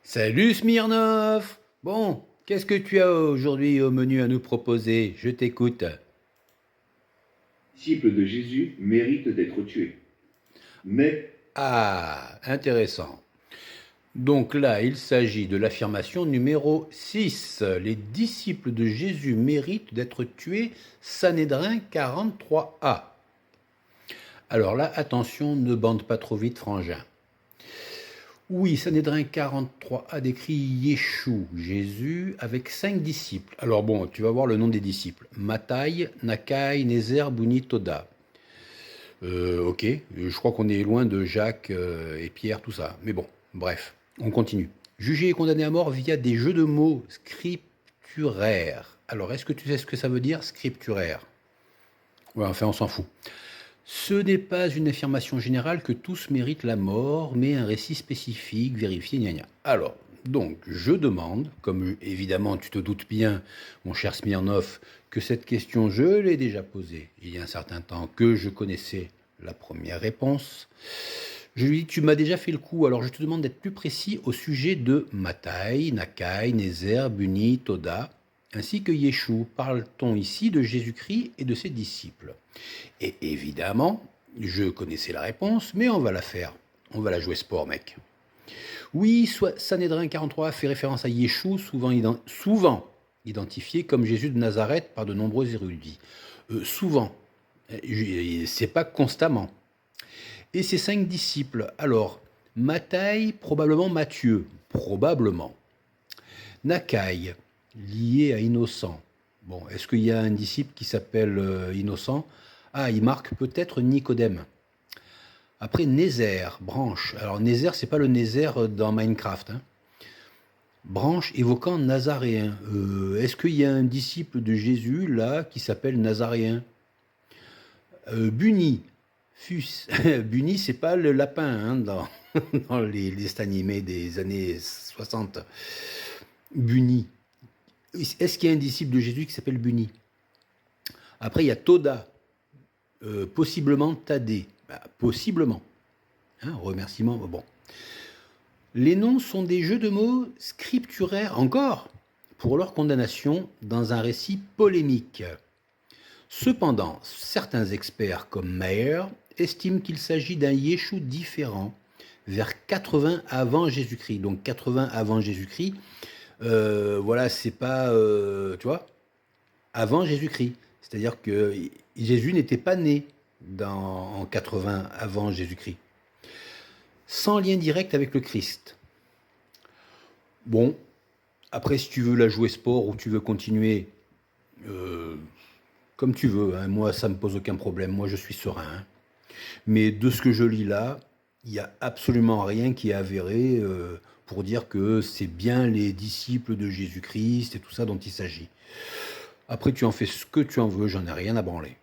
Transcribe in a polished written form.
Salut Smirnov! Bon, qu'est-ce que tu as aujourd'hui au menu à nous proposer? Je t'écoute. Disciples de Jésus méritent d'être tués. Mais Ah, intéressant. Donc là, il s'agit de l'affirmation numéro 6. Les disciples de Jésus méritent d'être tués. Sanhédrin 43a. Alors là, attention, ne bande pas trop vite, frangin. Oui, Sanhédrin 43a décrit Yeshua, Jésus, avec 5 disciples. Alors bon, tu vas voir le nom des disciples. Mattaï, Nakai, Nézer, Bouni, Toda. Ok, je crois qu'on est loin de Jacques et Pierre, tout ça. Mais bon, bref, on continue. Jugé et condamné à mort via des jeux de mots scripturaires. Alors, est-ce que tu sais ce que ça veut dire, scripturaire? Ouais, enfin, on s'en fout. Ce n'est pas une affirmation générale que tous méritent la mort, mais un récit spécifique, vérifié, gna gna. Alors, donc, je demande, comme évidemment tu te doutes bien, mon cher Smirnov, que cette question, je l'ai déjà posée il y a un certain temps, que je connaissais la première réponse. Je lui dis, tu m'as déjà fait le coup, alors je te demande d'être plus précis au sujet de Matthaï, Nakai, Nézer, Buni, Toda, ainsi que Yeshua. Parle-t-on ici de Jésus-Christ et de ses disciples? Et évidemment, je connaissais la réponse, mais on va la faire. On va la jouer sport, mec. Oui, Sanhédrin 43 fait référence à Yeshua, souvent identifié comme Jésus de Nazareth par de nombreux érudits. Souvent, c'est pas constamment. Et ses 5 disciples, alors, Matthaï, probablement Matthieu, probablement. Nakai, lié à Innocent. Bon, est-ce qu'il y a un disciple qui s'appelle Innocent? Ah, il marque peut-être Nicodème. Après, Nézer, branche. Alors, Nézer, c'est pas le Nézer dans Minecraft, hein. Branche évoquant Nazaréen. Est-ce qu'il y a un disciple de Jésus, là, qui s'appelle Nazaréen? Buni. Fus. Buni, c'est pas le lapin, hein, dans les dessins animés des années 60. Buni. Est-ce qu'il y a un disciple de Jésus qui s'appelle Buni? Après, il y a Toda. Possiblement Thaddée. Bah, possiblement. Hein, remerciement, bon. Les noms sont des jeux de mots scripturaires encore pour leur condamnation dans un récit polémique. Cependant, certains experts comme Mayer estiment qu'il s'agit d'un Yeshua différent vers 80 avant Jésus-Christ. Donc 80 avant Jésus-Christ, voilà, c'est pas, tu vois, avant Jésus-Christ. C'est-à-dire que Jésus n'était pas né en 80 avant Jésus-Christ. Sans lien direct avec le Christ. Bon, après, si tu veux la jouer sport ou tu veux continuer, euh, comme tu veux, hein, moi, ça me pose aucun problème. Moi, je suis serein, hein. Mais de ce que je lis là, il n'y a absolument rien qui est avéré pour dire que c'est bien les disciples de Jésus-Christ et tout ça dont il s'agit. Après, tu en fais ce que tu en veux, j'en ai rien à branler.